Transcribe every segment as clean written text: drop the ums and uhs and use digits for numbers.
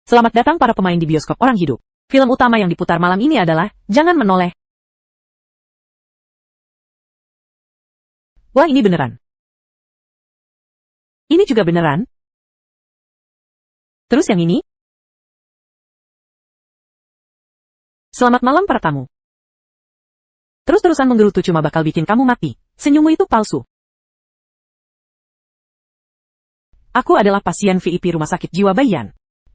Selamat datang para pemain di bioskop orang hidup. Film utama yang diputar malam ini adalah Jangan Menoleh. Wah, ini beneran. Ini juga beneran. Terus yang ini? Selamat malam para tamu. Terus-terusan menggerutu cuma bakal bikin kamu mati. Senyummu itu palsu. Aku adalah pasien VIP Rumah Sakit Jiwa Bayan.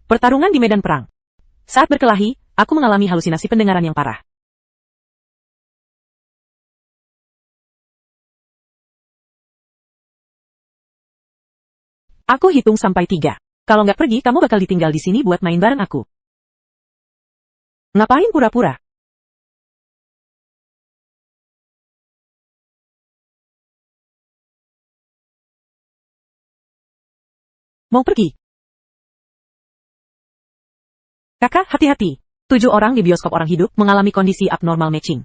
Pertarungan di medan perang. Saat berkelahi, aku mengalami halusinasi pendengaran yang parah. Aku hitung sampai 3. Kalau nggak pergi, kamu bakal ditinggal di sini buat main bareng aku. Ngapain pura-pura? Mau pergi? Kakak, hati-hati. 7 orang di bioskop orang hidup mengalami kondisi abnormal matching.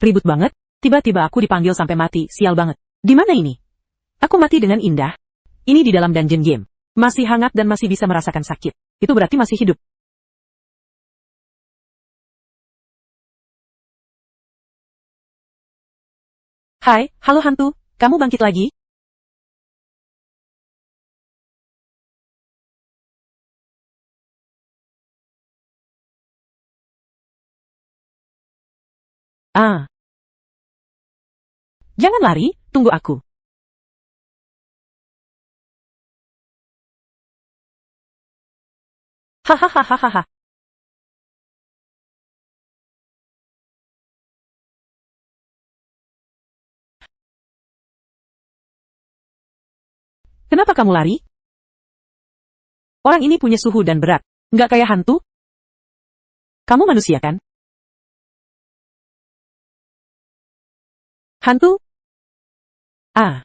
Ribut banget, tiba-tiba aku dipanggil sampai mati, sial banget. Di mana ini? Aku mati dengan indah. Ini di dalam dungeon game. Masih hangat dan masih bisa merasakan sakit. Itu berarti masih hidup. Hai, halo hantu, kamu bangkit lagi? Ah. Jangan lari, tunggu aku. Hahaha. Kenapa kamu lari? Orang ini punya suhu dan berat. Nggak kayak hantu? Kamu manusia kan? Hantu? Ah.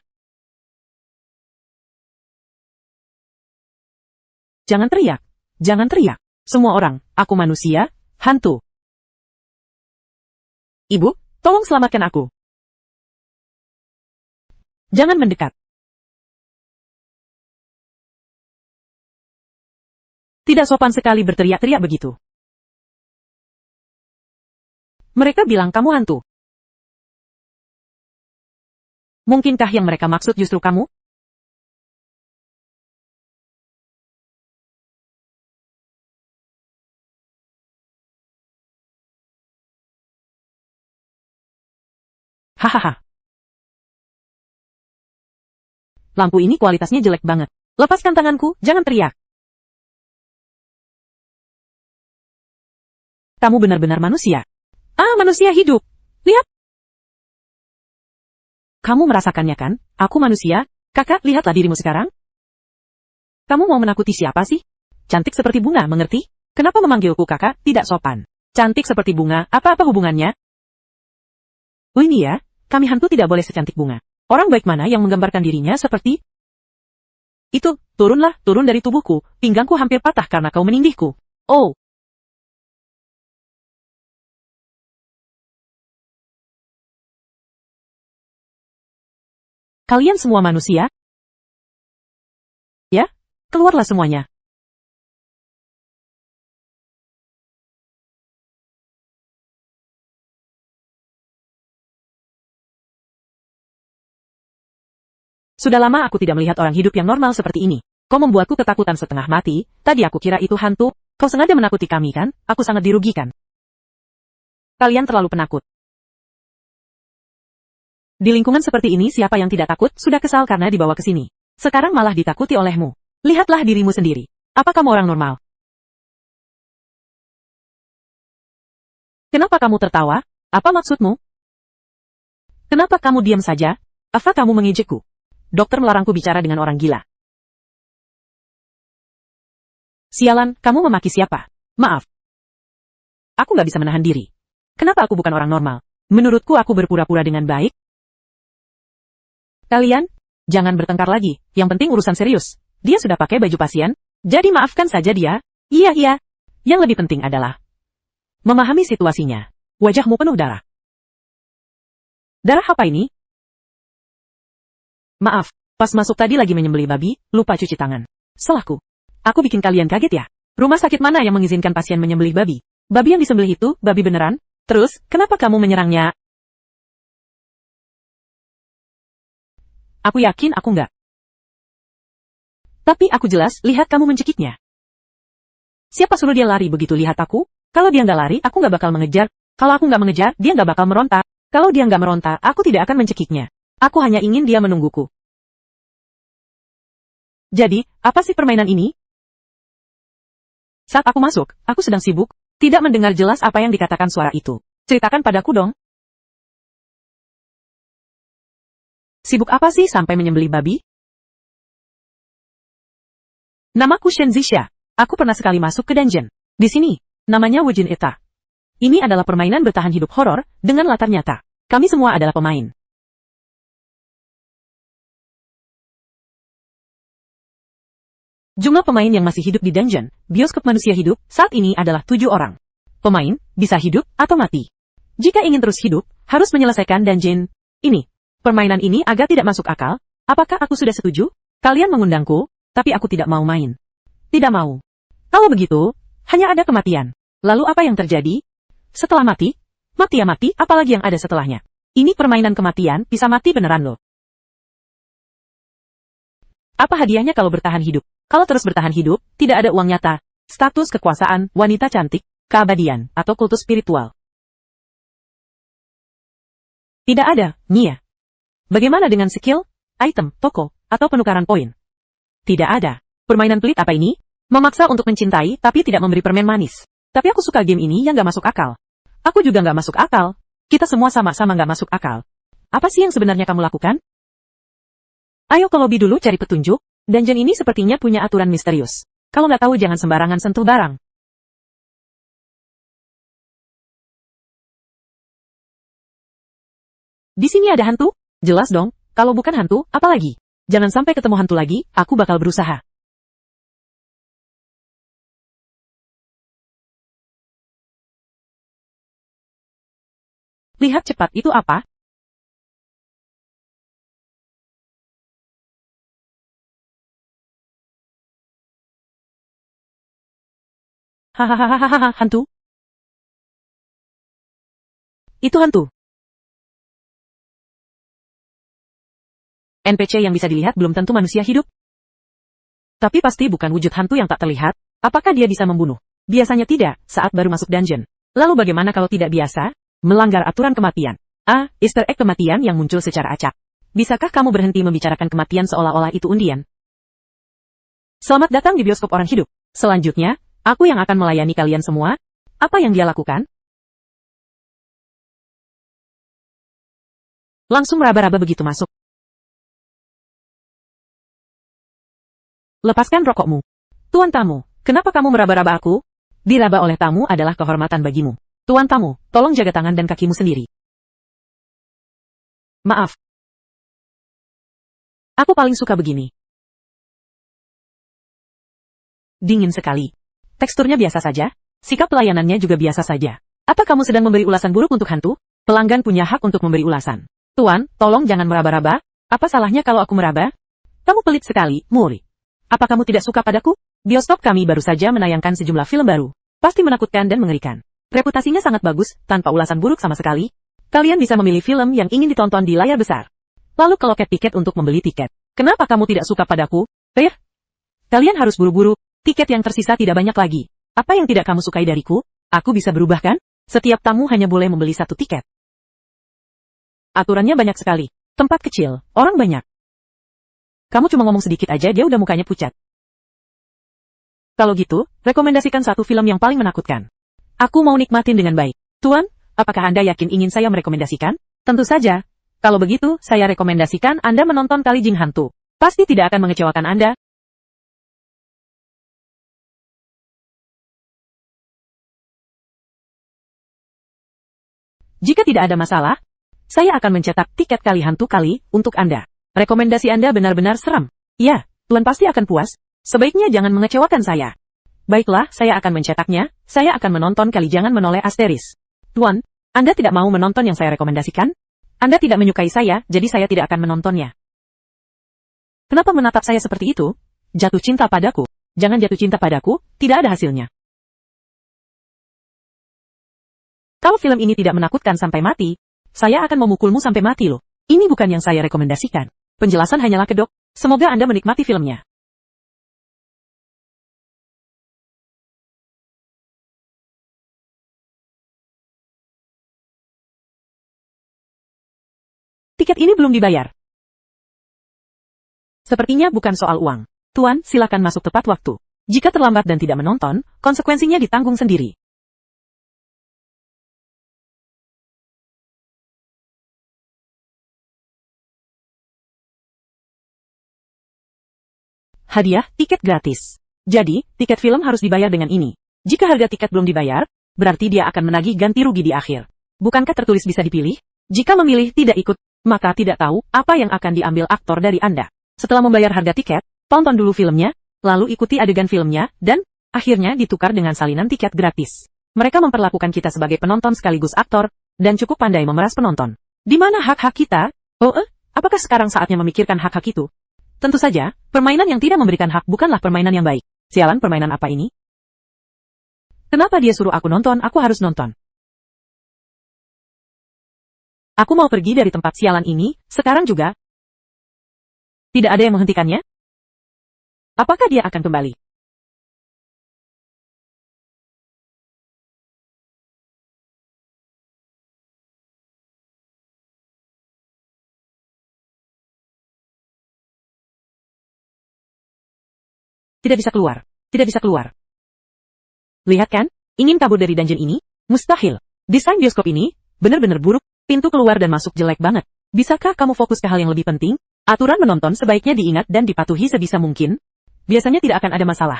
Jangan teriak. Jangan teriak. Semua orang, aku manusia, hantu. Ibu, tolong selamatkan aku. Jangan mendekat. Tidak sopan sekali berteriak-teriak begitu. Mereka bilang kamu hantu. Mungkinkah yang mereka maksud justru kamu? Hahaha. Lampu ini kualitasnya jelek banget. Lepaskan tanganku, jangan teriak. Kamu benar-benar manusia. Ah, manusia hidup. Lihat. Kamu merasakannya kan? Aku manusia. Kakak, lihatlah dirimu sekarang. Kamu mau menakuti siapa sih? Cantik seperti bunga, mengerti? Kenapa memanggilku kakak? Tidak sopan. Cantik seperti bunga, apa-apa hubungannya? Oh ini ya, kami hantu tidak boleh secantik bunga. Orang baik mana yang menggambarkan dirinya seperti itu? Turunlah, turun dari tubuhku. Pinggangku hampir patah karena kau menindihku. Oh. Kalian semua manusia? Ya, keluarlah semuanya. Sudah lama aku tidak melihat orang hidup yang normal seperti ini. Kau membuatku ketakutan setengah mati. Tadi aku kira itu hantu. Kau sengaja menakuti kami kan? Aku sangat dirugikan. Kalian terlalu penakut. Di lingkungan seperti ini siapa yang tidak takut sudah kesal karena dibawa ke sini. Sekarang malah ditakuti olehmu. Lihatlah dirimu sendiri. Apa kamu orang normal? Kenapa kamu tertawa? Apa maksudmu? Kenapa kamu diam saja? Apa kamu mengejekku? Dokter melarangku bicara dengan orang gila. Sialan, kamu memaki siapa? Maaf. Aku nggak bisa menahan diri. Kenapa aku bukan orang normal? Menurutku aku berpura-pura dengan baik. Kalian, jangan bertengkar lagi. Yang penting urusan serius. Dia sudah pakai baju pasien, jadi maafkan saja dia. Iya. Yang lebih penting adalah memahami situasinya. Wajahmu penuh darah. Darah apa ini? Maaf, Pas masuk tadi lagi menyembelih babi, lupa cuci tangan. Salahku. Aku bikin kalian kaget ya? Rumah sakit mana yang mengizinkan pasien menyembelih babi? Babi yang disembelih itu, babi beneran? Terus, kenapa kamu menyerangnya? Aku yakin aku nggak. Tapi aku jelas lihat kamu mencekiknya. Siapa suruh dia lari begitu lihat aku? Kalau dia nggak lari, aku nggak bakal mengejar. Kalau aku nggak mengejar, dia nggak bakal meronta. Kalau dia nggak meronta, aku tidak akan mencekiknya. Aku hanya ingin dia menungguku. Jadi, apa sih permainan ini? Saat aku masuk, aku sedang sibuk, tidak mendengar jelas apa yang dikatakan suara itu. Ceritakan padaku dong. Sibuk apa sih sampai menyembelih babi? Namaku Shen Zixia. Aku pernah sekali masuk ke dungeon. Di sini, namanya Wujin Eta. Ini adalah permainan bertahan hidup horor dengan latar nyata. Kami semua adalah pemain. Jumlah pemain yang masih hidup di dungeon, bioskop manusia hidup, saat ini adalah 7 orang. Pemain, bisa hidup atau mati. Jika ingin terus hidup, harus menyelesaikan dungeon ini. Permainan ini agak tidak masuk akal. Apakah aku sudah setuju? Kalian mengundangku, tapi aku tidak mau main. Tidak mau. Kalau begitu, hanya ada kematian. Lalu apa yang terjadi? Setelah mati? Mati ya mati, apalagi yang ada setelahnya. Ini permainan kematian, bisa mati beneran loh. Apa hadiahnya kalau bertahan hidup? Kalau terus bertahan hidup, tidak ada uang nyata, status kekuasaan, wanita cantik, keabadian, atau kultus spiritual. Tidak ada, Nia. Bagaimana dengan skill, item, toko, atau penukaran poin? Tidak ada. Permainan pelit apa ini? Memaksa untuk mencintai, tapi tidak memberi permen manis. Tapi aku suka game ini yang gak masuk akal. Aku juga gak masuk akal. Kita semua sama-sama gak masuk akal. Apa sih yang sebenarnya kamu lakukan? Ayo ke lobi dulu cari petunjuk. Dungeon ini sepertinya punya aturan misterius. Kalau nggak tahu jangan sembarangan sentuh barang. Di sini ada hantu? Jelas dong, kalau bukan hantu, apa lagi? Jangan sampai ketemu hantu lagi, aku bakal berusaha. Lihat cepat, itu apa? Hahaha, hantu? Itu hantu. NPC yang bisa dilihat belum tentu manusia hidup. Tapi pasti bukan wujud hantu yang tak terlihat. Apakah dia bisa membunuh? Biasanya tidak, saat baru masuk dungeon. Lalu bagaimana kalau tidak biasa? Melanggar aturan kematian. Easter egg kematian yang muncul secara acak. Bisakah kamu berhenti membicarakan kematian seolah-olah itu undian? Selamat datang di bioskop orang hidup. Selanjutnya, aku yang akan melayani kalian semua. Apa yang dia lakukan? Langsung meraba-raba begitu masuk. Lepaskan rokokmu. Tuan tamu, kenapa kamu meraba-raba aku? Diraba oleh tamu adalah kehormatan bagimu. Tuan tamu, tolong jaga tangan dan kakimu sendiri. Maaf. Aku paling suka begini. Dingin sekali. Teksturnya biasa saja, sikap pelayanannya juga biasa saja. Apa kamu sedang memberi ulasan buruk untuk hantu? Pelanggan punya hak untuk memberi ulasan. Tuan, tolong jangan meraba-raba. Apa salahnya kalau aku meraba? Kamu pelit sekali, Muri. Apa kamu tidak suka padaku? Bioskop kami baru saja menayangkan sejumlah film baru. Pasti menakutkan dan mengerikan. Reputasinya sangat bagus, tanpa ulasan buruk sama sekali. Kalian bisa memilih film yang ingin ditonton di layar besar. Lalu ke loket tiket untuk membeli tiket. Kenapa kamu tidak suka padaku? Kalian harus buru-buru. Tiket yang tersisa tidak banyak lagi. Apa yang tidak kamu sukai dariku? Aku bisa berubah kan? Setiap tamu hanya boleh membeli 1 tiket. Aturannya banyak sekali. Tempat kecil, orang banyak. Kamu cuma ngomong sedikit aja dia udah mukanya pucat. Kalau gitu, rekomendasikan 1 film yang paling menakutkan. Aku mau nikmatin dengan baik. Tuan, apakah Anda yakin ingin saya merekomendasikan? Tentu saja. Kalau begitu, saya rekomendasikan Anda menonton Kali Jing Hantu. Pasti tidak akan mengecewakan Anda. Jika tidak ada masalah, saya akan mencetak tiket Kali Hantu kali untuk Anda. Rekomendasi Anda benar-benar seram. Ya, Tuan pasti akan puas. Sebaiknya jangan mengecewakan saya. Baiklah, saya akan mencetaknya. Saya akan menonton Kali Jangan Menoleh Asteris. Tuan, Anda tidak mau menonton yang saya rekomendasikan? Anda tidak menyukai saya, jadi saya tidak akan menontonnya. Kenapa menatap saya seperti itu? Jatuh cinta padaku. Jangan jatuh cinta padaku, tidak ada hasilnya. Kalau film ini tidak menakutkan sampai mati, saya akan memukulmu sampai mati loh. Ini bukan yang saya rekomendasikan. Penjelasan hanyalah kedok. Semoga Anda menikmati filmnya. Tiket ini belum dibayar. Sepertinya bukan soal uang. Tuan, silakan masuk tepat waktu. Jika terlambat dan tidak menonton, konsekuensinya ditanggung sendiri. Hadiah, tiket gratis. Jadi, tiket film harus dibayar dengan ini. Jika harga tiket belum dibayar, berarti dia akan menagih ganti rugi di akhir. Bukankah tertulis bisa dipilih? Jika memilih tidak ikut, maka tidak tahu apa yang akan diambil aktor dari Anda. Setelah membayar harga tiket, tonton dulu filmnya, lalu ikuti adegan filmnya, dan akhirnya ditukar dengan salinan tiket gratis. Mereka memperlakukan kita sebagai penonton sekaligus aktor, dan cukup pandai memeras penonton. Di mana hak-hak kita? Apakah sekarang saatnya memikirkan hak-hak itu? Tentu saja, permainan yang tidak memberikan hak bukanlah permainan yang baik. Sialan, permainan apa ini? Kenapa dia suruh aku nonton, aku harus nonton. Aku mau pergi dari tempat sialan ini, sekarang juga. Tidak ada yang menghentikannya? Apakah dia akan kembali? Tidak bisa keluar. Tidak bisa keluar. Lihat kan? Ingin kabur dari dungeon ini? Mustahil. Desain bioskop ini benar-benar buruk. Pintu keluar dan masuk jelek banget. Bisakah kamu fokus ke hal yang lebih penting? Aturan menonton sebaiknya diingat dan dipatuhi sebisa mungkin. Biasanya tidak akan ada masalah.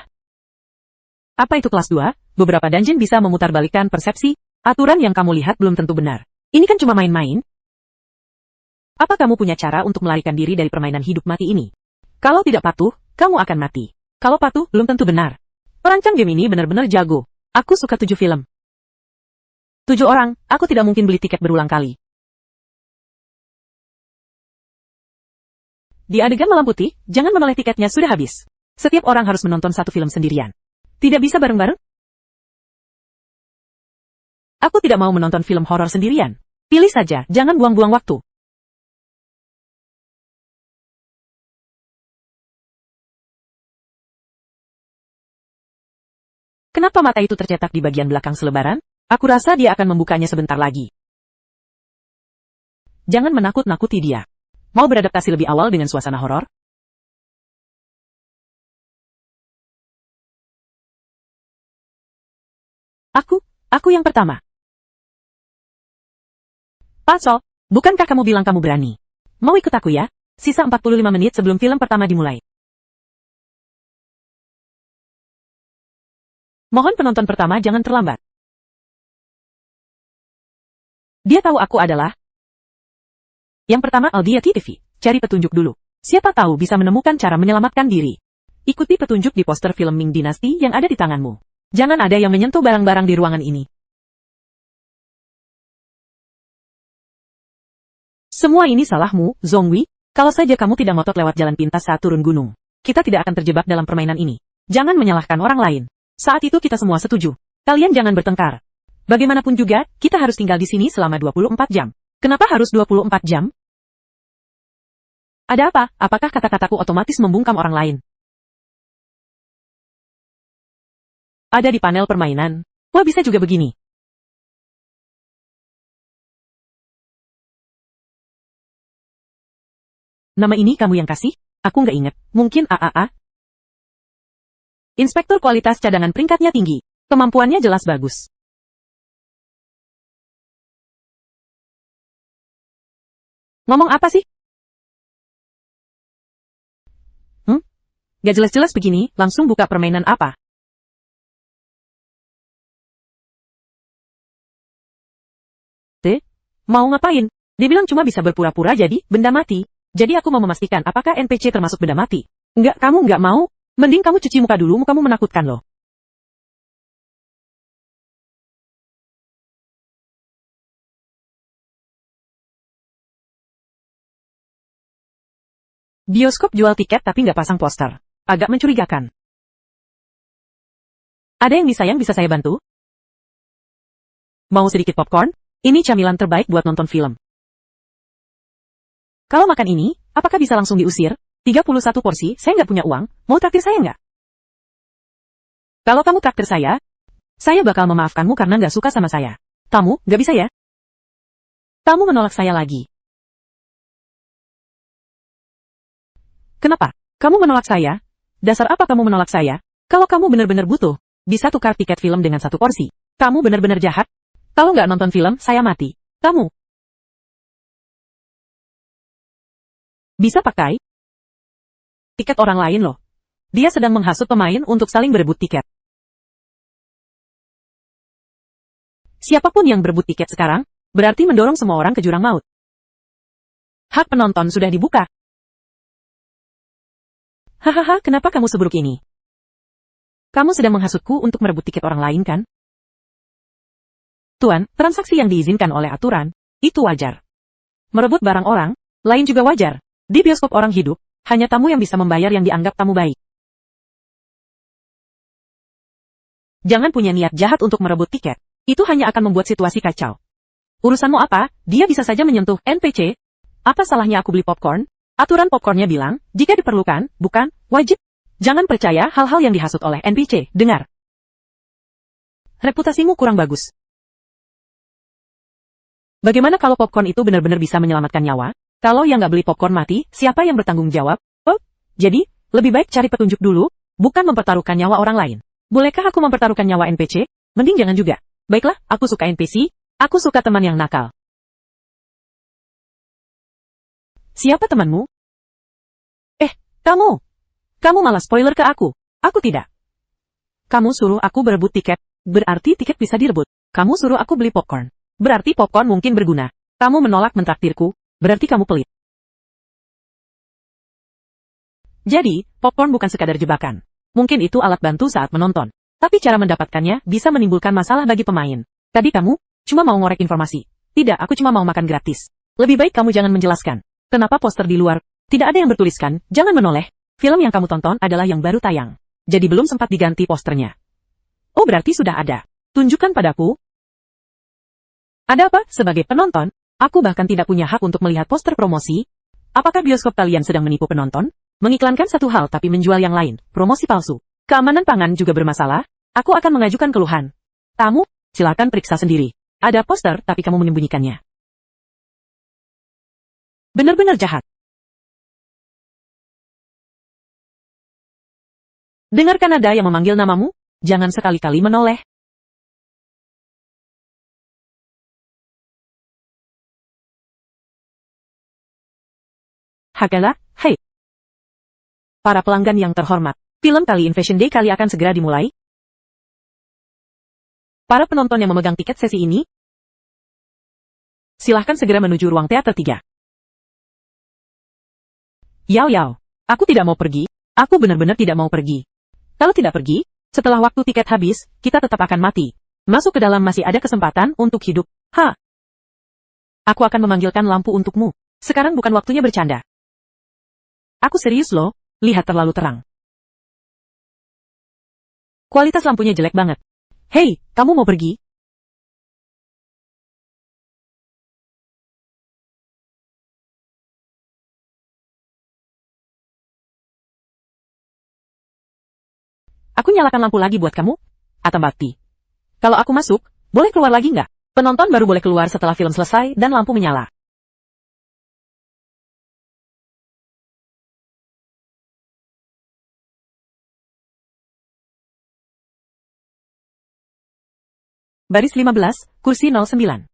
Apa itu kelas 2? Beberapa dungeon bisa memutarbalikkan persepsi. Aturan yang kamu lihat belum tentu benar. Ini kan cuma main-main. Apa kamu punya cara untuk melarikan diri dari permainan hidup mati ini? Kalau tidak patuh, kamu akan mati. Kalau patuh, belum tentu benar. Perancang game ini benar-benar jago. Aku suka 7 film. 7 orang, aku tidak mungkin beli tiket berulang kali. Di adegan malam putih, jangan menoleh tiketnya sudah habis. Setiap orang harus menonton satu film sendirian. Tidak bisa bareng-bareng? Aku tidak mau menonton film horor sendirian. Pilih saja, jangan buang-buang waktu. Kenapa mata itu tercetak di bagian belakang selebaran? Aku rasa dia akan membukanya sebentar lagi. Jangan menakut-nakuti dia. Mau beradaptasi lebih awal dengan suasana horor? Aku yang pertama. Pak Sol, bukankah kamu bilang kamu berani? Mau ikut aku ya? Sisa 45 menit sebelum film pertama dimulai. Mohon penonton pertama jangan terlambat. Dia tahu aku adalah... Yang pertama Aldia TV. Cari petunjuk dulu. Siapa tahu bisa menemukan cara menyelamatkan diri. Ikuti petunjuk di poster film Ming Dynasty yang ada di tanganmu. Jangan ada yang menyentuh barang-barang di ruangan ini. Semua ini salahmu, Zhongwei. Kalau saja kamu tidak ngotot lewat jalan pintas saat turun gunung, kita tidak akan terjebak dalam permainan ini. Jangan menyalahkan orang lain. Saat itu kita semua setuju. Kalian jangan bertengkar. Bagaimanapun juga, kita harus tinggal di sini selama 24 jam. Kenapa harus 24 jam? Ada apa? Apakah kata-kataku otomatis membungkam orang lain? Ada di panel permainan. Wah, bisa juga begini. Nama ini kamu yang kasih? Aku nggak inget. Mungkin AAA? Inspektur kualitas cadangan peringkatnya tinggi. Kemampuannya jelas bagus. Ngomong apa sih? Gak jelas-jelas begini, langsung buka permainan apa? Mau ngapain? Dia bilang cuma bisa berpura-pura jadi benda mati. Jadi aku mau memastikan apakah NPC termasuk benda mati. Enggak, kamu nggak mau? Mending kamu cuci muka dulu, mukamu menakutkan loh. Bioskop jual tiket tapi nggak pasang poster. Agak mencurigakan. Ada yang bisa saya bantu? Mau sedikit popcorn? Ini camilan terbaik buat nonton film. Kalau makan ini, apakah bisa langsung diusir? 31 porsi, saya nggak punya uang, mau traktir saya nggak? Kalau kamu traktir saya bakal memaafkanmu karena nggak suka sama saya. Kamu, nggak bisa ya? Kamu menolak saya lagi. Kenapa? Kamu menolak saya? Dasar apa kamu menolak saya? Kalau kamu benar-benar butuh, bisa tukar tiket film dengan 1 porsi. Kamu benar-benar jahat. Kalau nggak nonton film, saya mati. Kamu bisa pakai tiket orang lain loh. Dia sedang menghasut pemain untuk saling berebut tiket. Siapapun yang berebut tiket sekarang, berarti mendorong semua orang ke jurang maut. Hak penonton sudah dibuka. Hahaha, kenapa kamu seburuk ini? Kamu sedang menghasutku untuk merebut tiket orang lain kan? Tuan, transaksi yang diizinkan oleh aturan, itu wajar. Merebut barang orang, lain juga wajar. Di bioskop orang hidup, hanya tamu yang bisa membayar yang dianggap tamu baik. Jangan punya niat jahat untuk merebut tiket. Itu hanya akan membuat situasi kacau. Urusanmu apa? Dia bisa saja menyentuh NPC. Apa salahnya aku beli popcorn? Aturan popcornnya bilang, jika diperlukan, bukan wajib. Jangan percaya hal-hal yang dihasut oleh NPC. Dengar. Reputasimu kurang bagus. Bagaimana kalau popcorn itu benar-benar bisa menyelamatkan nyawa? Kalau yang nggak beli popcorn mati, siapa yang bertanggung jawab? Oh, jadi, lebih baik cari petunjuk dulu, bukan mempertaruhkan nyawa orang lain. Bolehkah aku mempertaruhkan nyawa NPC? Mending jangan juga. Baiklah, aku suka NPC, aku suka teman yang nakal. Siapa temanmu? Kamu. Kamu malah spoiler ke aku. Aku tidak. Kamu suruh aku berebut tiket, berarti tiket bisa direbut. Kamu suruh aku beli popcorn, berarti popcorn mungkin berguna. Kamu menolak mentraktirku, berarti kamu pelit. Jadi, popcorn bukan sekadar jebakan. Mungkin itu alat bantu saat menonton. Tapi cara mendapatkannya bisa menimbulkan masalah bagi pemain. Tadi kamu cuma mau ngorek informasi. Tidak, aku cuma mau makan gratis. Lebih baik kamu jangan menjelaskan. Kenapa poster di luar? Tidak ada yang bertuliskan, jangan menoleh. Film yang kamu tonton adalah yang baru tayang. Jadi belum sempat diganti posternya. Oh, berarti sudah ada. Tunjukkan padaku. Ada apa? Sebagai penonton, aku bahkan tidak punya hak untuk melihat poster promosi. Apakah bioskop kalian sedang menipu penonton? Mengiklankan satu hal tapi menjual yang lain, promosi palsu. Keamanan pangan juga bermasalah. Aku akan mengajukan keluhan. Kamu, silakan periksa sendiri. Ada poster tapi kamu menyembunyikannya. Benar-benar jahat. Dengarkan ada yang memanggil namamu, jangan sekali-kali menoleh. Hagalah, hei. Para pelanggan yang terhormat, film kali Invasion Day kali akan segera dimulai. Para penonton yang memegang tiket sesi ini, silahkan segera menuju ruang teater 3. Yao, aku tidak mau pergi, aku benar-benar tidak mau pergi. Kalau tidak pergi, setelah waktu tiket habis, kita tetap akan mati. Masuk ke dalam masih ada kesempatan untuk hidup. Aku akan memanggilkan lampu untukmu. Sekarang bukan waktunya bercanda. Aku serius loh, lihat terlalu terang. Kualitas lampunya jelek banget. Hei, kamu mau pergi? Aku nyalakan lampu lagi buat kamu, Atam Bakti. Kalau aku masuk, boleh keluar lagi nggak? Penonton baru boleh keluar setelah film selesai dan lampu menyala. Baris 15, kursi 09.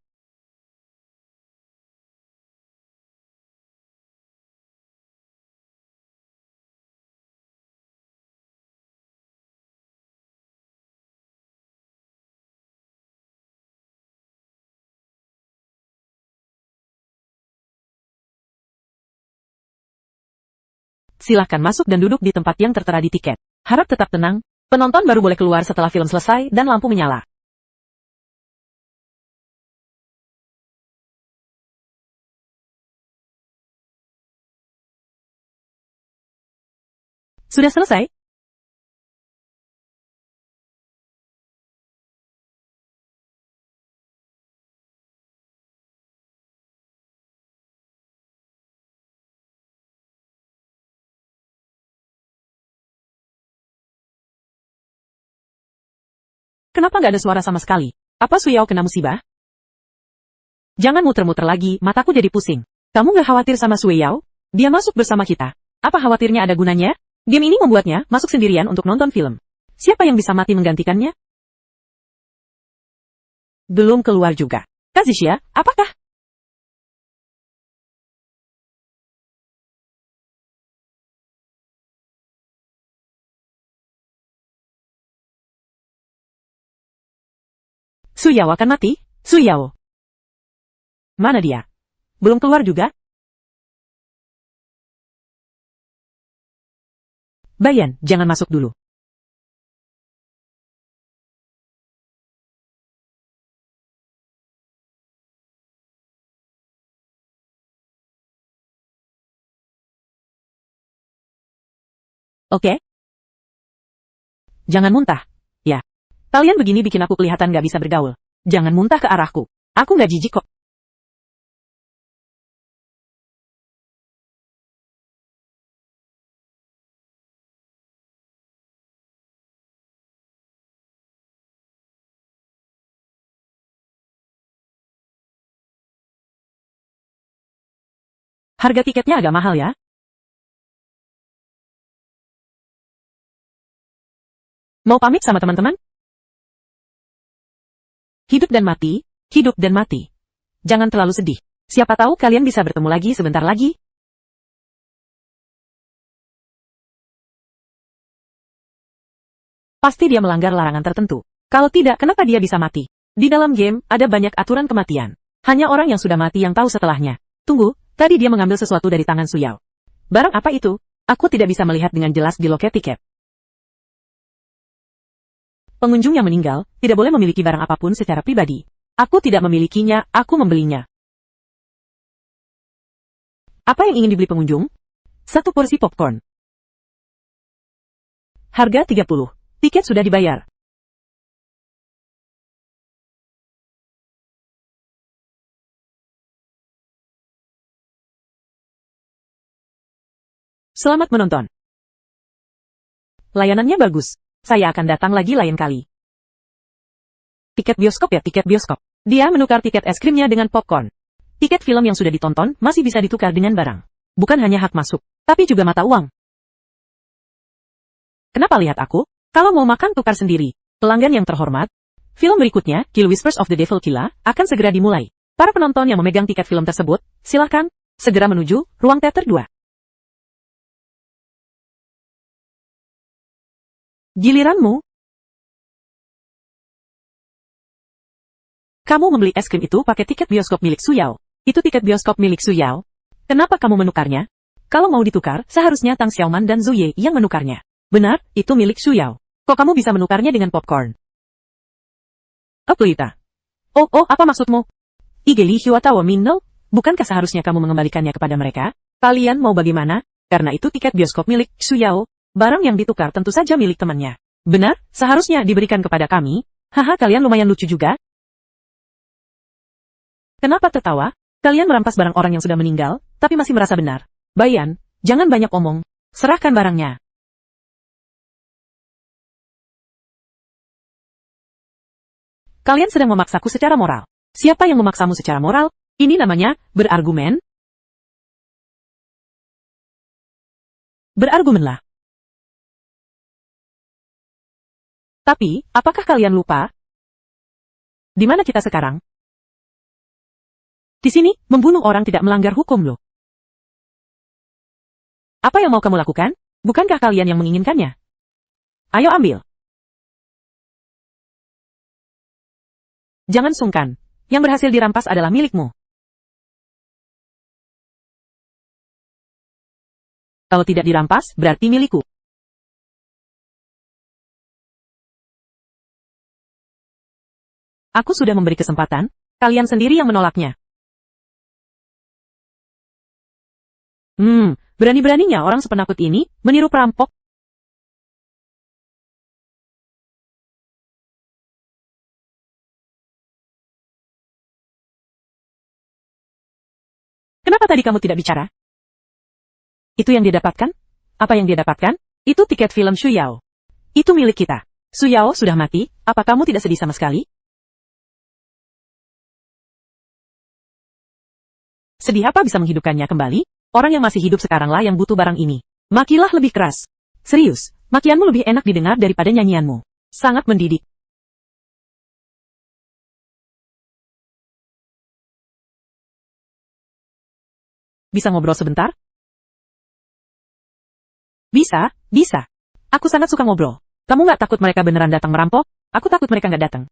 Silahkan masuk dan duduk di tempat yang tertera di tiket. Harap tetap tenang, penonton baru boleh keluar setelah film selesai dan lampu menyala. Sudah selesai? Kenapa nggak ada suara sama sekali? Apa Suyao kena musibah? Jangan muter-muter lagi, mataku jadi pusing. Kamu nggak khawatir sama Suyao? Dia masuk bersama kita. Apa khawatirnya ada gunanya? Game ini membuatnya masuk sendirian untuk nonton film. Siapa yang bisa mati menggantikannya? Belum keluar juga. Kazisha, apakah? Suyao akan mati? Suyao. Mana dia? Belum keluar juga? Bayan, jangan masuk dulu. Oke? Jangan muntah. Ya. Kalian begini bikin aku kelihatan gak bisa bergaul. Jangan muntah ke arahku. Aku gak jijik kok. Harga tiketnya agak mahal ya? Mau pamit sama teman-teman? Hidup dan mati, hidup dan mati. Jangan terlalu sedih. Siapa tahu kalian bisa bertemu lagi sebentar lagi. Pasti dia melanggar larangan tertentu. Kalau tidak, kenapa dia bisa mati? Di dalam game, ada banyak aturan kematian. Hanya orang yang sudah mati yang tahu setelahnya. Tunggu, tadi dia mengambil sesuatu dari tangan Suyao. Barang apa itu? Aku tidak bisa melihat dengan jelas di loket tiket. Pengunjung yang meninggal tidak boleh memiliki barang apapun secara pribadi. Aku tidak memilikinya, aku membelinya. Apa yang ingin dibeli pengunjung? Satu porsi popcorn. Harga 30. Tiket sudah dibayar. Selamat menonton. Layanannya bagus. Saya akan datang lagi lain kali. Tiket bioskop ya, tiket bioskop. Dia menukar tiket es krimnya dengan popcorn. Tiket film yang sudah ditonton masih bisa ditukar dengan barang. Bukan hanya hak masuk, tapi juga mata uang. Kenapa lihat aku? Kalau mau makan tukar sendiri. Pelanggan yang terhormat, film berikutnya, Kill Whispers of the Devil Killa, akan segera dimulai. Para penonton yang memegang tiket film tersebut, silakan segera menuju ruang teater 2. Giliranmu. Kamu membeli es krim itu pakai tiket bioskop milik Suyao. Itu tiket bioskop milik Suyao. Kenapa kamu menukarnya? Kalau mau ditukar, seharusnya Tang Xiaoman dan Zuye yang menukarnya. Benar, itu milik Suyao. Kok kamu bisa menukarnya dengan popcorn? Lita. Oh, apa maksudmu? Igeli Hyuatawa Minno, bukankah seharusnya kamu mengembalikannya kepada mereka? Kalian mau bagaimana? Karena itu tiket bioskop milik Suyao. Barang yang ditukar tentu saja milik temannya. Benar, seharusnya diberikan kepada kami. Haha, kalian lumayan lucu juga. Kenapa tertawa? Kalian merampas barang orang yang sudah meninggal, tapi masih merasa benar. Bayan, jangan banyak omong. Serahkan barangnya. Kalian sedang memaksaku secara moral. Siapa yang memaksamu secara moral? Ini namanya berargumen. Berargumenlah. Tapi, apakah kalian lupa? Di mana kita sekarang? Di sini, membunuh orang tidak melanggar hukum loh. Apa yang mau kamu lakukan? Bukankah kalian yang menginginkannya? Ayo ambil. Jangan sungkan. Yang berhasil dirampas adalah milikmu. Kalau tidak dirampas, berarti milikku. Aku sudah memberi kesempatan, kalian sendiri yang menolaknya. Berani-beraninya orang sepenakut ini meniru perampok. tadi kamu tidak bicara? Itu yang dia dapatkan? Apa yang dia dapatkan? Itu tiket film Xu Yao. Itu milik kita. Xu Yao sudah mati, apa kamu tidak sedih sama sekali? Sedih apa bisa menghidupkannya kembali? Orang yang masih hidup sekaranglah yang butuh barang ini. Makilah lebih keras. Serius, makianmu lebih enak didengar daripada nyanyianmu. Sangat mendidik. Bisa ngobrol sebentar? Bisa, bisa. Aku sangat suka ngobrol. Kamu nggak takut mereka beneran datang merampok? Aku takut mereka nggak datang.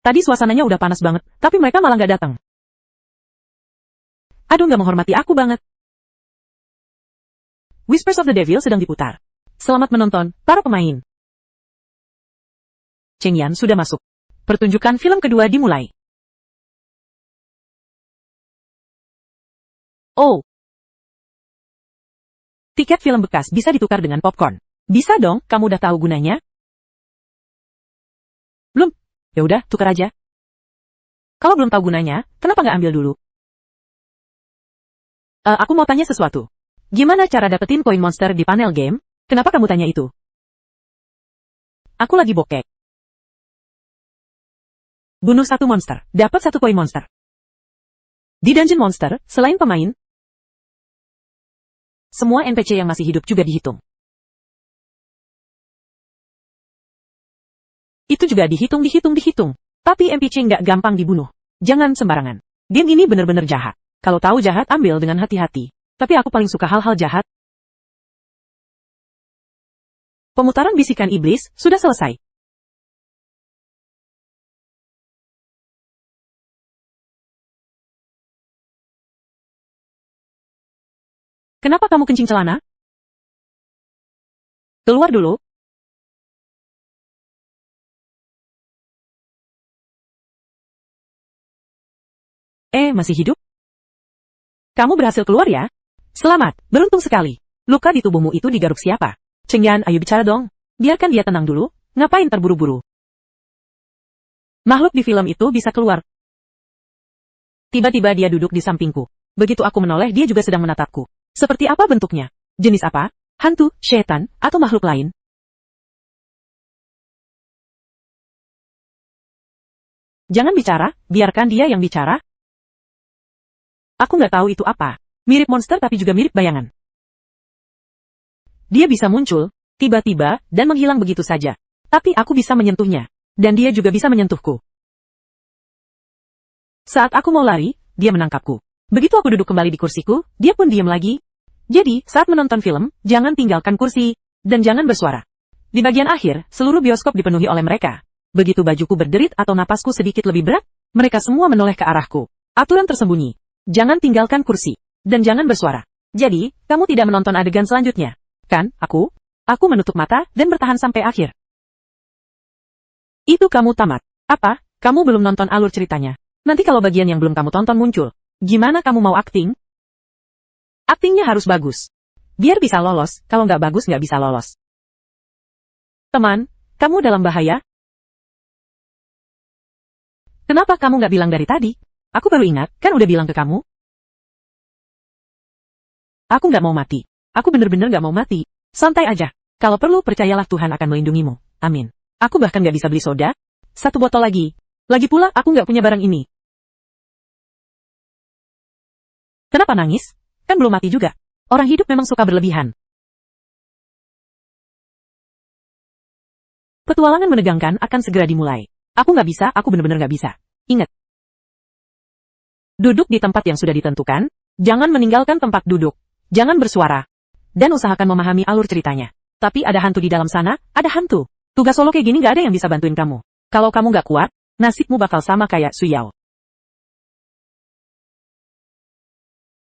Tadi suasananya udah panas banget, tapi mereka malah nggak datang. Aduh, nggak menghormati aku banget. Whispers of the Devil sedang diputar. Selamat menonton, para pemain. Cheng Yan sudah masuk. Pertunjukan film kedua dimulai. Oh. Tiket film bekas bisa ditukar dengan popcorn. Bisa dong, kamu udah tahu gunanya? Belum? Ya udah, tukar aja. Kalau belum tahu gunanya, kenapa nggak ambil dulu? Aku mau tanya sesuatu. Gimana cara dapetin koin monster di panel game? Kenapa kamu tanya itu? Aku lagi bokek. Bunuh satu monster, dapat satu koin monster. Di dungeon monster, selain pemain, semua NPC yang masih hidup juga dihitung. Itu juga dihitung. Tapi NPC nggak gampang dibunuh. Jangan sembarangan. Game ini bener-bener jahat. Kalau tahu jahat, ambil dengan hati-hati. Tapi aku paling suka hal-hal jahat. Pemutaran bisikan iblis sudah selesai. Kenapa kamu kencing celana? Keluar dulu. Masih hidup? Kamu berhasil keluar ya? Selamat, beruntung sekali. Luka di tubuhmu itu digaruk siapa? Cheng Yan, ayo bicara dong. Biarkan dia tenang dulu. Ngapain terburu-buru? Makhluk di film itu bisa keluar. Tiba-tiba dia duduk di sampingku. Begitu aku menoleh, dia juga sedang menatapku. Seperti apa bentuknya? Jenis apa? Hantu, setan, atau makhluk lain? Jangan bicara, biarkan dia yang bicara. Aku nggak tahu itu apa. Mirip monster tapi juga mirip bayangan. Dia bisa muncul, tiba-tiba, dan menghilang begitu saja. Tapi aku bisa menyentuhnya. Dan dia juga bisa menyentuhku. Saat aku mau lari, dia menangkapku. Begitu aku duduk kembali di kursiku, dia pun diam lagi. Jadi, saat menonton film, jangan tinggalkan kursi, dan jangan bersuara. Di bagian akhir, seluruh bioskop dipenuhi oleh mereka. Begitu bajuku berderit atau napasku sedikit lebih berat, mereka semua menoleh ke arahku. Aturan tersembunyi. Jangan tinggalkan kursi. Dan jangan bersuara. Jadi, kamu tidak menonton adegan selanjutnya. Kan, aku? Aku menutup mata dan bertahan sampai akhir. Itu kamu tamat. Apa? Kamu belum nonton alur ceritanya. Nanti kalau bagian yang belum kamu tonton muncul, gimana kamu mau akting? Aktingnya harus bagus. Biar bisa lolos, kalau nggak bagus nggak bisa lolos. Teman, kamu dalam bahaya? Kenapa kamu nggak bilang dari tadi? Aku baru ingat, kan udah bilang ke kamu. Aku nggak mau mati. Aku bener-bener nggak mau mati. Santai aja. Kalau perlu, percayalah Tuhan akan melindungimu. Amin. Aku bahkan nggak bisa beli soda. Satu botol lagi. Lagi pula, aku nggak punya barang ini. Kenapa nangis? Kan belum mati juga. Orang hidup memang suka berlebihan. Petualangan menegangkan akan segera dimulai. Aku nggak bisa, aku bener-bener nggak bisa. Ingat. Duduk di tempat yang sudah ditentukan. Jangan meninggalkan tempat duduk. Jangan bersuara. Dan usahakan memahami alur ceritanya. Tapi ada hantu di dalam sana, ada hantu. Tugas solo kayak gini nggak ada yang bisa bantuin kamu. Kalau kamu nggak kuat, nasibmu bakal sama kayak Xu Yao.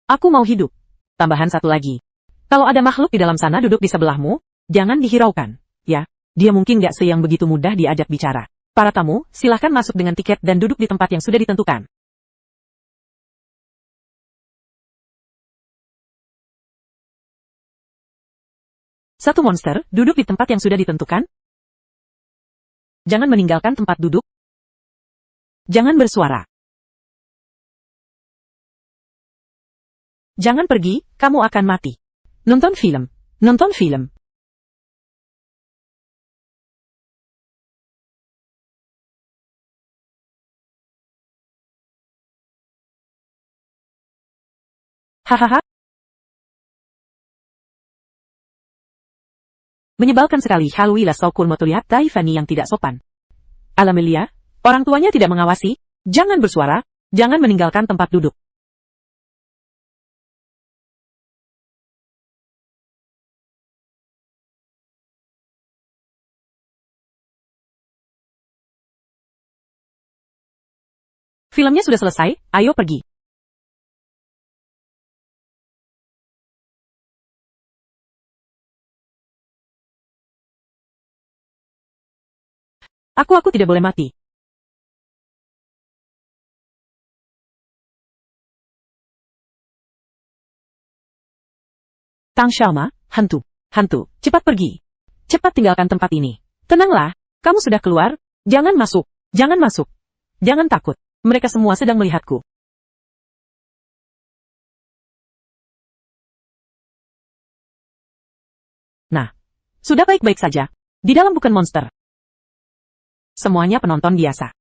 Aku mau hidup. Tambahan satu lagi. Kalau ada makhluk di dalam sana duduk di sebelahmu, jangan dihiraukan. Ya, dia mungkin nggak yang begitu mudah diajak bicara. Para tamu, silahkan masuk dengan tiket dan duduk di tempat yang sudah ditentukan. Satu monster, duduk di tempat yang sudah ditentukan. Jangan meninggalkan tempat duduk. Jangan bersuara. Jangan pergi, kamu akan mati. Nonton film. Nonton film. Hahaha. Menyebalkan sekali Halwila Sokul melihat Taifani yang tidak sopan. Alhamdulillah, orang tuanya tidak mengawasi, jangan bersuara, jangan meninggalkan tempat duduk. Filmnya sudah selesai, ayo pergi. Aku tidak boleh mati. Tang Xiaoma, hantu, hantu, cepat pergi. Cepat tinggalkan tempat ini. Tenanglah, kamu sudah keluar, jangan masuk, jangan masuk. Jangan takut, mereka semua sedang melihatku. Nah, sudah baik-baik saja. Di dalam bukan monster. Semuanya penonton biasa.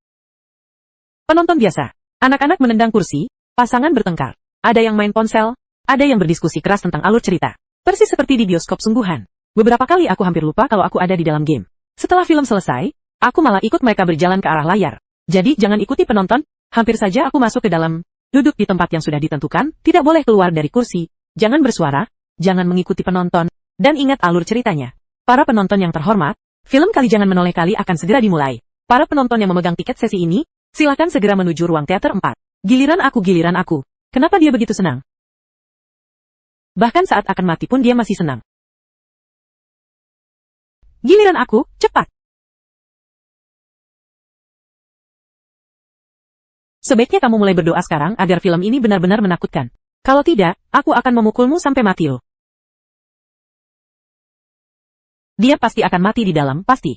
Penonton biasa. Anak-anak menendang kursi, pasangan bertengkar. Ada yang main ponsel, ada yang berdiskusi keras tentang alur cerita. Persis seperti di bioskop sungguhan. Beberapa kali aku hampir lupa kalau aku ada di dalam game. Setelah film selesai, aku malah ikut mereka berjalan ke arah layar. Jadi jangan ikuti penonton, hampir saja aku masuk ke dalam. Duduk di tempat yang sudah ditentukan, tidak boleh keluar dari kursi. Jangan bersuara, jangan mengikuti penonton, dan ingat alur ceritanya. Para penonton yang terhormat, film Kali Jangan Menoleh Kali akan segera dimulai. Para penonton yang memegang tiket sesi ini, silakan segera menuju ruang teater 4. Giliran aku. Kenapa dia begitu senang? Bahkan saat akan mati pun dia masih senang. Giliran aku, cepat. Sebaiknya kamu mulai berdoa sekarang agar film ini benar-benar menakutkan. Kalau tidak, aku akan memukulmu sampai mati loh. Dia pasti akan mati di dalam, pasti.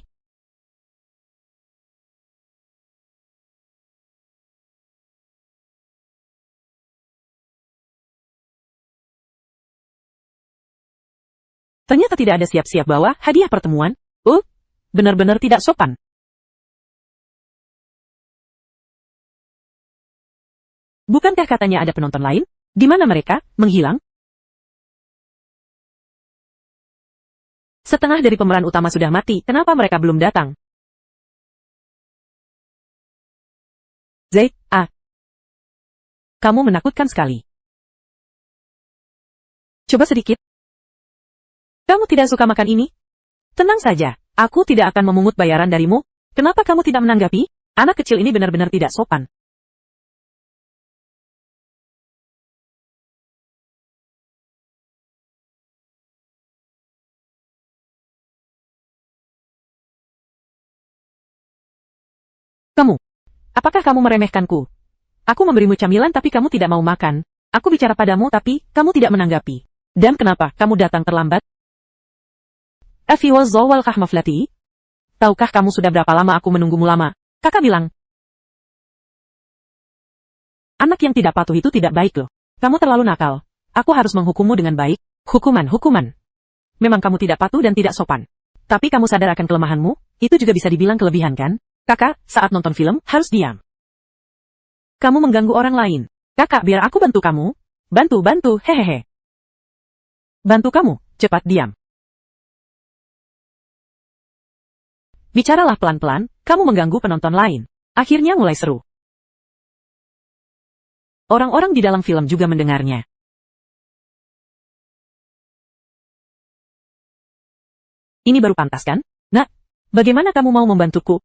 Ternyata tidak ada siap-siap bawa hadiah pertemuan. Benar-benar tidak sopan. Bukankah katanya ada penonton lain? Di mana mereka? Menghilang? Setengah dari pemeran utama sudah mati, kenapa mereka belum datang? Zaid, kamu menakutkan sekali. Coba sedikit. Kamu tidak suka makan ini? Tenang saja, aku tidak akan memungut bayaran darimu. Kenapa kamu tidak menanggapi? Anak kecil ini benar-benar tidak sopan. Kamu, apakah kamu meremehkanku? Aku memberimu camilan tapi kamu tidak mau makan. Aku bicara padamu tapi kamu tidak menanggapi. Dan kenapa kamu datang terlambat? Afiwazawal kahmaflati? Tahukah kamu sudah berapa lama aku menunggumu lama? Kakak bilang. Anak yang tidak patuh itu tidak baik loh. Kamu terlalu nakal. Aku harus menghukummu dengan baik. Hukuman. Memang kamu tidak patuh dan tidak sopan. Tapi kamu sadar akan kelemahanmu? Itu juga bisa dibilang kelebihan kan? Kakak, saat nonton film, harus diam. Kamu mengganggu orang lain. Kakak, biar aku bantu kamu. Bantu, hehehe. Bantu kamu, cepat diam. Bicaralah pelan-pelan, kamu mengganggu penonton lain. Akhirnya mulai seru. Orang-orang di dalam film juga mendengarnya. Ini baru pantas kan? Nak, bagaimana kamu mau membantuku?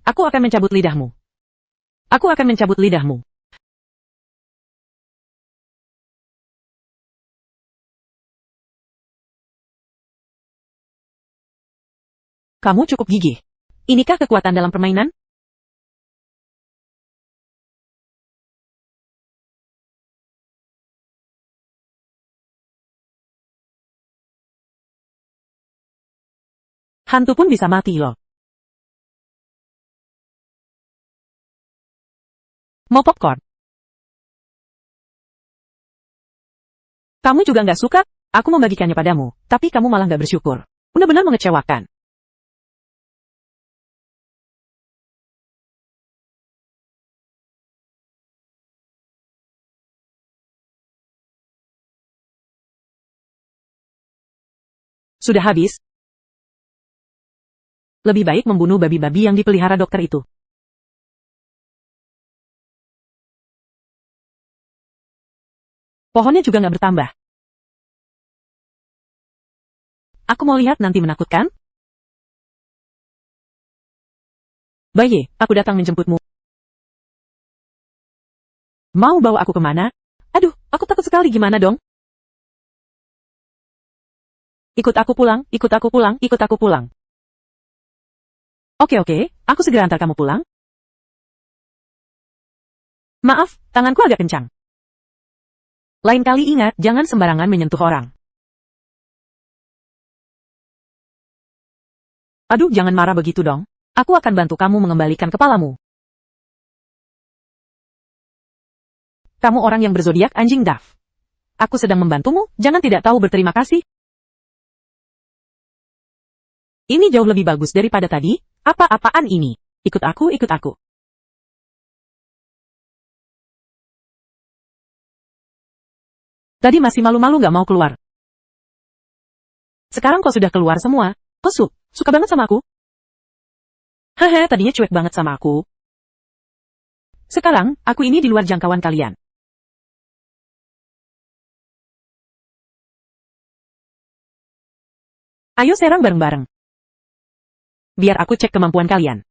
Aku akan mencabut lidahmu. Aku akan mencabut lidahmu. Kamu cukup gigih. Inikah kekuatan dalam permainan? Hantu pun bisa mati loh. Mau popcorn? Kamu juga nggak suka? Aku membagikannya padamu, tapi kamu malah nggak bersyukur. Benar-benar mengecewakan. Sudah habis? Lebih baik membunuh babi-babi yang dipelihara dokter itu. Pohonnya juga nggak bertambah. Aku mau lihat nanti menakutkan. Baye, aku datang menjemputmu. Mau bawa aku kemana? Aduh, aku takut sekali, gimana dong? Ikut aku pulang, ikut aku pulang, ikut aku pulang. Oke, aku segera antar kamu pulang. Maaf, tanganku agak kencang. Lain kali ingat, jangan sembarangan menyentuh orang. Aduh, jangan marah begitu dong. Aku akan bantu kamu mengembalikan kepalamu. Kamu orang yang berzodiak anjing Daf. Aku sedang membantumu, jangan tidak tahu berterima kasih. Ini jauh lebih bagus daripada tadi. Apa-apaan ini? Ikut aku, ikut aku. Tadi masih malu-malu gak mau keluar. Sekarang kau sudah keluar semua. Kau suka banget sama aku? Haha, tadinya cuek banget sama aku. Sekarang, aku ini di luar jangkauan kalian. Ayo serang bareng-bareng. Biar aku cek kemampuan kalian.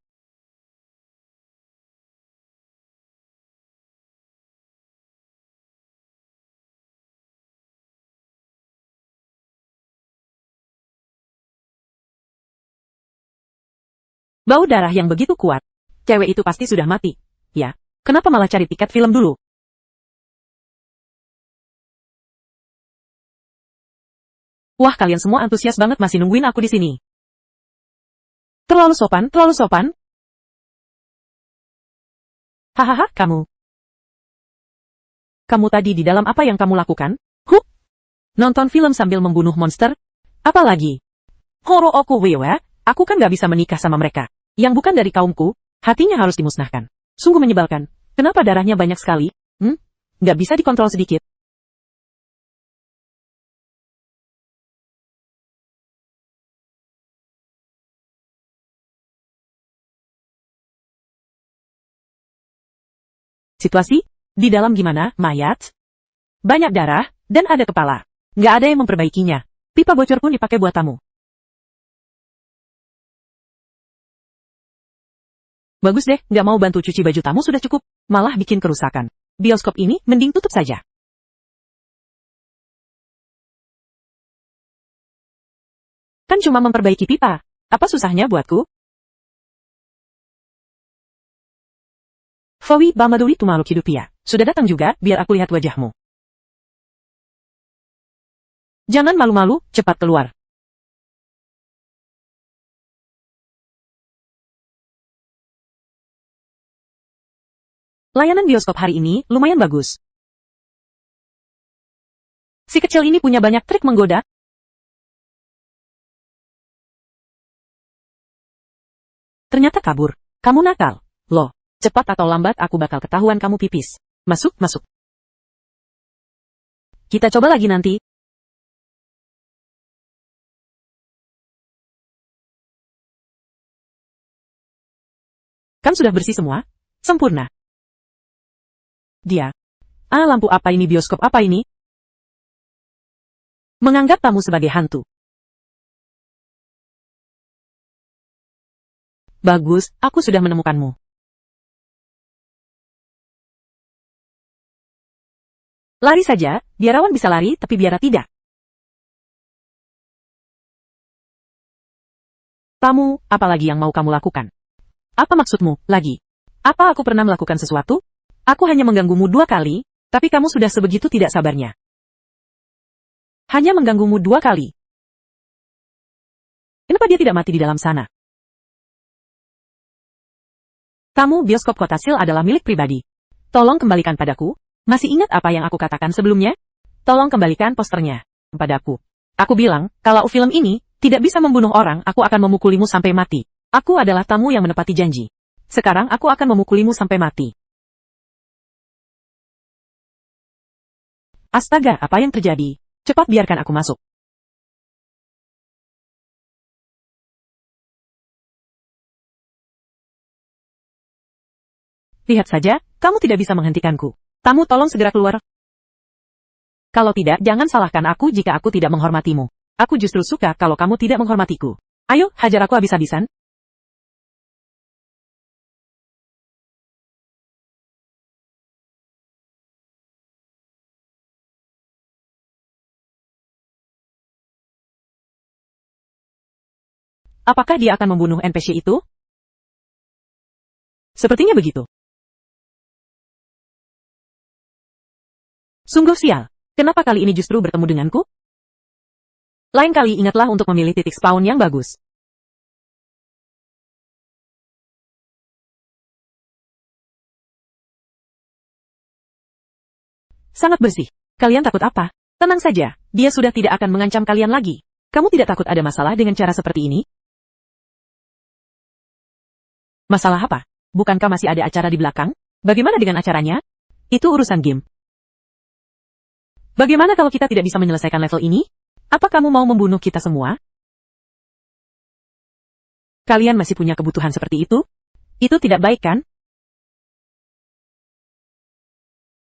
Bau darah yang begitu kuat. Cewek itu pasti sudah mati. Ya, kenapa malah cari tiket film dulu? Wah, kalian semua antusias banget masih nungguin aku di sini. Terlalu sopan, terlalu sopan. Hahaha, kamu. Kamu tadi di dalam apa yang kamu lakukan? Huh? Nonton film sambil membunuh monster? Apalagi? Horo oku wewe, aku kan gak bisa menikah sama mereka. Yang bukan dari kaumku, hatinya harus dimusnahkan. Sungguh menyebalkan. Kenapa darahnya banyak sekali? Gak bisa dikontrol sedikit. Situasi? Di dalam gimana, mayat? Banyak darah, dan ada kepala. Gak ada yang memperbaikinya. Pipa bocor pun dipakai buat tamu. Bagus deh, gak mau bantu cuci baju tamu sudah cukup. Malah bikin kerusakan. Bioskop ini mending tutup saja. Kan cuma memperbaiki pipa. Apa susahnya buatku? Fawi Bamaduri tu makhluk hidup ya. Sudah datang juga, biar aku lihat wajahmu. Jangan malu-malu, cepat keluar. Layanan bioskop hari ini lumayan bagus. Si kecil ini punya banyak trik menggoda. Ternyata kabur. Kamu nakal. Loh, cepat atau lambat aku bakal ketahuan kamu pipis. Masuk, masuk. Kita coba lagi nanti. Kan sudah bersih semua? Sempurna. Dia. Lampu apa ini, bioskop apa ini? Menganggap tamu sebagai hantu. Bagus, aku sudah menemukanmu. Lari saja, biarawan bisa lari tapi biara tidak. Tamu, apalagi yang mau kamu lakukan? Apa maksudmu, lagi? Apa aku pernah melakukan sesuatu? Aku hanya mengganggumu 2 kali, tapi kamu sudah sebegitu tidak sabarnya. Hanya mengganggumu 2 kali. Kenapa dia tidak mati di dalam sana? Tamu bioskop Kotasil adalah milik pribadi. Tolong kembalikan padaku. Masih ingat apa yang aku katakan sebelumnya? Tolong kembalikan posternya padaku. Aku bilang, kalau film ini tidak bisa membunuh orang, aku akan memukulimu sampai mati. Aku adalah tamu yang menepati janji. Sekarang aku akan memukulimu sampai mati. Astaga, apa yang terjadi? Cepat biarkan aku masuk. Lihat saja, kamu tidak bisa menghentikanku. Tamu, tolong segera keluar. Kalau tidak, jangan salahkan aku jika aku tidak menghormatimu. Aku justru suka kalau kamu tidak menghormatiku. Ayo, hajar aku habis-habisan. Apakah dia akan membunuh NPC itu? Sepertinya begitu. Sungguh sial. Kenapa kali ini justru bertemu denganku? Lain kali ingatlah untuk memilih titik spawn yang bagus. Sangat bersih. Kalian takut apa? Tenang saja, dia sudah tidak akan mengancam kalian lagi. Kamu tidak takut ada masalah dengan cara seperti ini? Masalah apa? Bukankah masih ada acara di belakang? Bagaimana dengan acaranya? Itu urusan game. Bagaimana kalau kita tidak bisa menyelesaikan level ini? Apa kamu mau membunuh kita semua? Kalian masih punya kebutuhan seperti itu? Itu tidak baik kan?